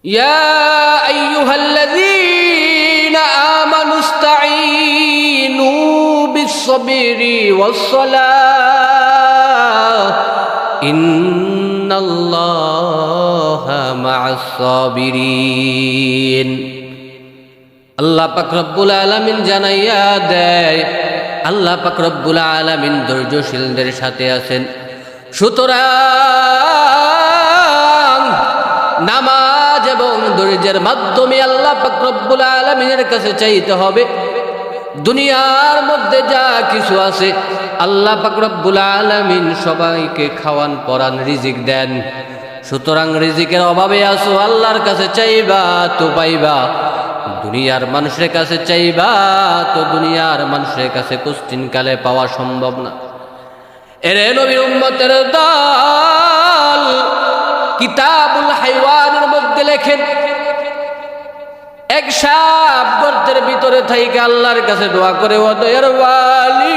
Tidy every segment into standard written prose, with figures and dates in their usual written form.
ইয়া আইয়ুহাল্লাযীনা আমানুস্তাঈনু বিস-সাবরি ওয়াস-সালাহ ইন্নাল্লাহা মা'আস-সাবিরিন। আল্লাহ পাক রব্বুল আলামিন জানাইয়া দেয়, আল্লাহ পাক রব্বুল আলামিন ধৈর্যশীলদের সাথে আছেন। সুতরাং নামাজ এবং ধৈর্যের মাধ্যমে আল্লাহ পাক রব্বুল আলামিনের কাছে চাইতে হবে। দুনিয়ার মধ্যে যা কিছু আছে আল্লাহ পাক রব্বুল আলামিন সবাইকে খাওয়ান পরান রিজিক দেন। সুতরাং রিজিকের অভাবে আসো, আল্লাহর কাছে চাইবা তো পাইবা। দুনিয়ার মানুষের কাছে চাইবা তো দুনিয়ার মানুষের কাছে কুস্তিনকালে পাওয়া সম্ভব না। এরে নবীর উম্মতের দল, কিতাবুল হাইওয়ানের মধ্যে লেখেন, এক সাপ গর্তের ভিতরে থাইকা আল্লাহর কাছে দোয়া করে, ও দয়ার মালিক,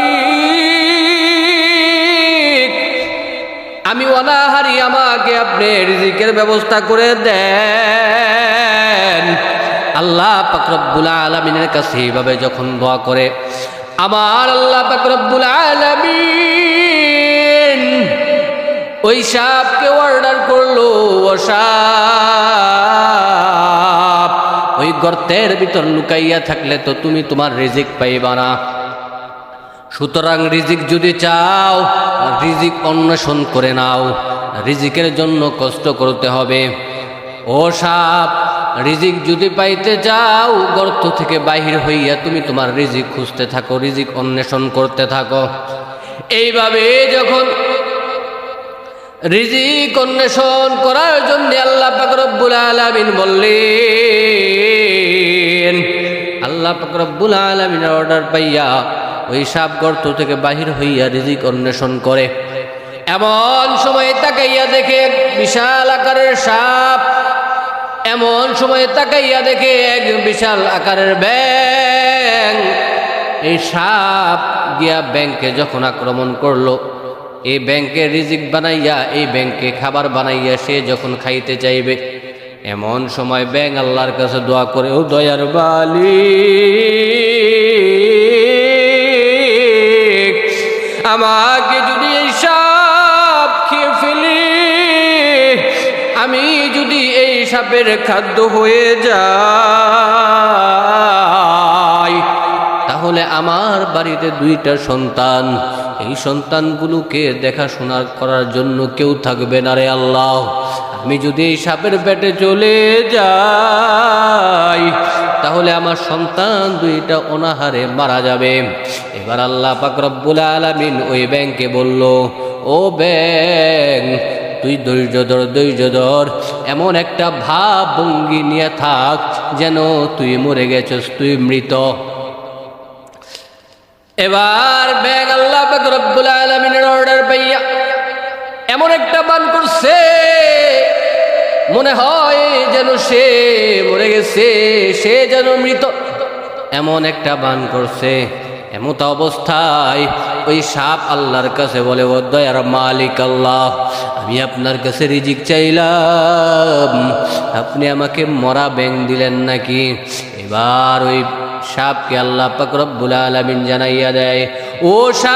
আমি অনাহারি, আমাকে আপনি রিজিকের ব্যবস্থা করে দেন। আল্লাহ পাক রব্বুল আলামিনের কাছে এইভাবে যখন দোয়া করে, আমার আল্লাহ পাক রব্বুল আলামিন ওই সাপকে অর্ডার করলো, ও সাপ, ওই গর্তের ভিতর লুকাইয়া থাকলে তো তুমি তোমার রিজিক পাইবা না। সুতরাং রিজিক যদি চাও, রিজিক অন্বেষণ করে নাও। রিজিকের জন্য কষ্ট করতে হবে। ও সাপ, রিজিক যদি পাইতে চাও, গর্ত থেকে বাহির হইয়া তুমি তোমার রিজিক খুঁজতে থাকো, রিজিক অন্বেষণ করতে থাকো। এইভাবে যখন রিজিক অন্বেষণ করার জন্য আল্লাহ পাক রব্বুল আলামিন বললেন, আল্লাহ পাক রব্বুল আলামিনের অর্ডার পাইয়া ওই সাপ গর্ত থেকে বাহির হইয়া রিজিক অন্বেষণ করে। এমন সময় তাকাইয়া দেখে বিশাল আকারের সাপ, এমন সময় তাকাইয়া দেখে এক বিশাল আকারের ব্যাঙ। এই সাপ গিয়া ব্যাঙকে যখন আক্রমণ করলো, এই ব্যাঙকে রিজিক বানাইয়া, এই ব্যাঙকে খাবার বানাইয়া সে যখন খাইতে চাইবে, এমন সময় ব্যাঙ আল্লাহর কাছে দোয়া করে, ও দয়ার মালিক, আমাকে যদি এই সাপ খেয়ে ফেলি, আমি যদি এই সাপের খাদ্য হয়ে যাই, তাহলে আমার বাড়িতে দুইটা সন্তান, এই সন্তানগুলোকে দেখাশোনা করার জন্য কেউ থাকবে না রে আল্লাহ। আমি যদি এই সাপের পেটে চলে যাই, তাহলে আমার সন্তান দুইটা অনাহারে মারা যাবে। এবার আল্লাহ পাক রব্বুল আলামিন ওই ব্যাঙকে বলল, ও ব্যাঙ, তুই ধৈর্য ধর, ধৈর্য ধর, এমন একটা ভাব ভঙ্গি নিয়ে থাক যেন তুই মরে গেছস, তুই মৃত। এবার ব্যাঙ আল্লাহ পাক রব্বুল আলামিনের অর্ডার পাইয়া এমন একটা বান করছে, মনে হয় যেন সে মরে গেছে, সে যেন মৃত, এমন একটা বান করছে। এমত অবস্থায় ওই সাপ আল্লাহর কাছে বলে, ও দয়ার মালিক আল্লাহ, আমি আপনার কাছে রিজিক চাইলাম, আপনি আমাকে মরা ব্যাঙ দিলেন নাকি? এবার ওই সাপকে আল্লাহ পাক রব্বুল আলামিন জানাইয়া দেয়, ও সাপ,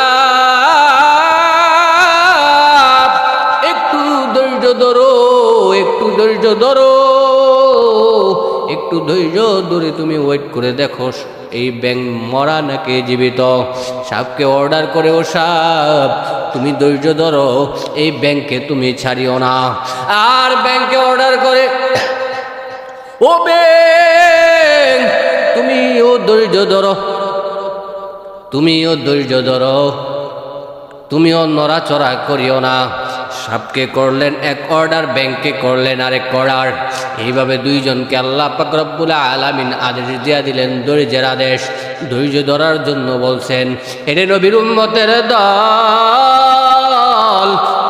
একটু ধৈর্য ধরো, একটু ধৈর্য ধরো, একটু ধৈর্য ধরে তুমি ওয়েট করে দেখো এই ব্যাঙ মরা নাকি জীবিত। সাপকে অর্ডার করে, ও সাপ, তুমি ধৈর্য ধরো, এই ব্যাঙকে তুমি ছাড়িও না। আর ব্যাঙকে অর্ডার করে, ও ব্যাঙ, তুমিও ধৈর্য ধরো, তুমিও ধৈর্য ধরো, তুমিও নড়াচড়া করিও না। সাপকে করলেন এক অর্ডার, ব্যাঙকে করলেন আরেক অর্ডার। এইভাবে দুইজনকে আল্লাহ পাক রব্বুল আলামিন আদেশ দিয়া দিলেন, ধৈর্যের আদেশ, ধৈর্য ধরার জন্য বলছেন। এরে নবীর উম্মতের দল,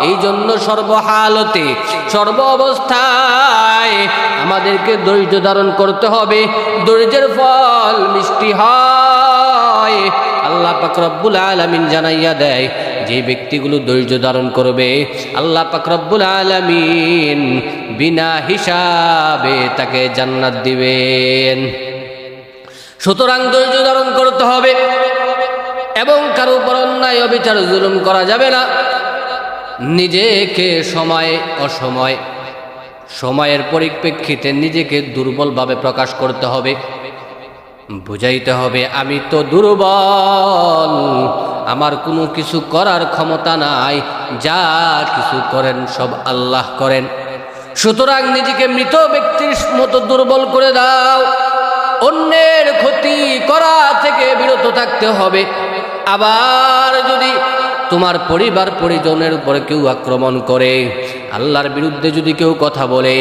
এই জন্য সর্বহালতে, সর্ব অবস্থায় আমাদেরকে ধৈর্য ধারণ করতে হবে। ধৈর্যের ফল মিষ্টি হয়। আল্লাহ পাক রব্বুল আলামিন জানাইয়া দেয়, যে ব্যক্তিগুলো ধৈর্য ধারণ করবে আল্লাহ পাক রব্বুল আলামিন বিনা হিসাবে তাকে জান্নাত দিবেন। সুতরাং ধৈর্য ধারণ করতে হবে এবং কারো উপর অন্যায় অবিচার জুলুম করা যাবে না। নিজেকে সময় অসময় সময়ের পরিপ্রেক্ষিতে নিজেকে দুর্বলভাবে প্রকাশ করতে হবে, বুঝাইতে হবে আমি তো দুর্বল, আমার কোনো কিছু করার ক্ষমতা নাই, যা কিছু করেন সব আল্লাহ করেন। সুতরাং নিজেকে মৃত ব্যক্তির মতো দুর্বল করে দাও, অন্যের ক্ষতি করা থেকে বিরত থাকতে হবে। আবার যদি তোমার পরিবার পরিজনের উপরে কেউ আক্রমণ করে, আল্লাহর বিরুদ্ধে যদি কেউ কথা বলে,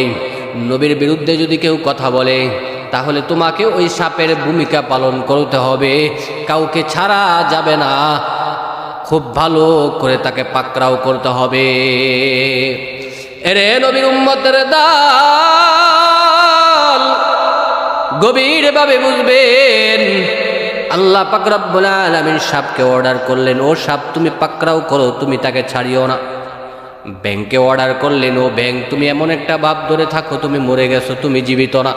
নবীর বিরুদ্ধে যদি কেউ কথা বলে, তাহলে তোমাকে ওই সাপের ভূমিকা পালন করতে হবে, কাউকে ছাড়া যাবে না, খুব ভালো করে তাকে পাকড়াও করতে হবে। এরে নবীর উম্মতের দল, গভীরভাবে বুঝবেন আল্লাহ পাক রব্বুল আলামিন সাপকে অর্ডার করলেন, ও সাপ তুমি পাকড়াও করো, তুমি তাকে ছাড়িও না। ব্যাংকে অর্ডার করলেন, ও ব্যাংক তুমি এমন একটা ভাব ধরে থাকো, তুমি মরে গেছো, তুমি জীবিত না।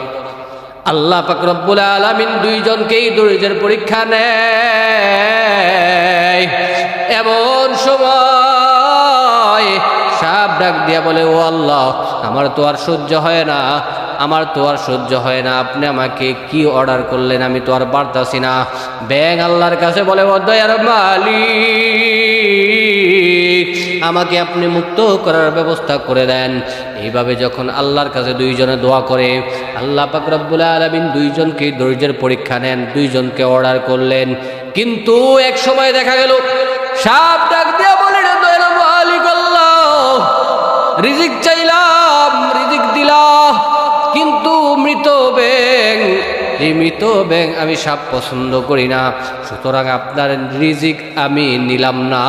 আল্লাহ পাক রব্বুল আলামিন দুইজনকেই ধৈর্যের পরীক্ষা নেয়। এমন সময় সাপ ডাক দিয়া বলে, ও আল্লাহ আমার তো আর সহ্য হয় না, আমার তো আর সহ্য হয় না, আপনি আমাকে কি অর্ডার করলেন আমি তো আর পারতাছি না। ব্যাঙ আল্লাহর কাছে বলে, ও দয়ার মালিক আমাকে আপনি মুক্ত করার ব্যবস্থা করে দেন। এইভাবে যখন আল্লাহর কাছে দুইজনে দোয়া করে, আল্লাহ পাক রব্বুল আলামিন দুইজনকে ধৈর্যের পরীক্ষা নেন, দুইজনকে অর্ডার করলেন। কিন্তু এক সময় দেখা গেল সাপ ডাক দিয়া বলে, দয়ার মালিক আল্লাহ রিজিক চাইলাম, রিজিক দিলা, কিন্তু মৃত ব্যাঙ, এই মৃত ব্যাঙ আমি সাপ পছন্দ করি না, সুতরাং আপনার রিজিক আমি নিলাম না,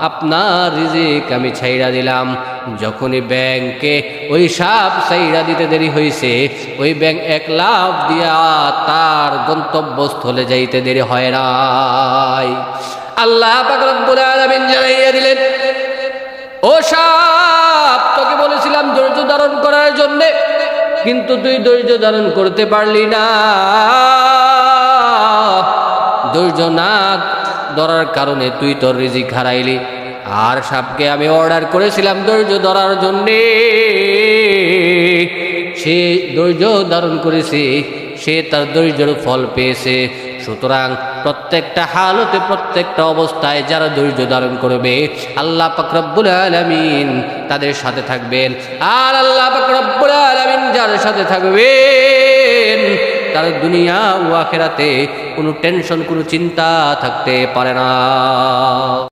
আপনার রিজিক আমি ছাইড়া দিলাম। যখনই ব্যাঙকে ওই সাপ ছাইড়া দিতে দেরি হয়েছে, ওই ব্যাঙ এক লাফ দিয়া তার গন্তব্যস্থলে যাইতে দেরি হয় নাই। আল্লাহ পাক রব্বুল আলামিন জানাইয়া দিলেন, ও সাপ তোকে বলেছিলাম ধৈর্য ধারণ করার জন্যে, কিন্তু তুই ধৈর্য ধারণ করতে পারলি না। ধৈর্য না ধরার কারণে তুই তোর রিজিক হারাইলি। আর সাপকে আমি অর্ডার করেছিলাম ধৈর্য ধরার জন্যে, সে ধৈর্য ধারণ করেছে, সে তার ধৈর্যের ফল পেয়েছে। সুতরাং প্রত্যেকটা হালতে, প্রত্যেকটা অবস্থায় যারা ধৈর্য ধারণ করবে আল্লাহ পাক রব্বুল আলামিন তাদের সাথে থাকবেন। আর আল্লাহ পাক রব্বুল আলামিন যার সাথে থাকবেন তার দুনিয়া ও আখিরাতে কোনো টেনশন, কোনো চিন্তা থাকতে পারে না।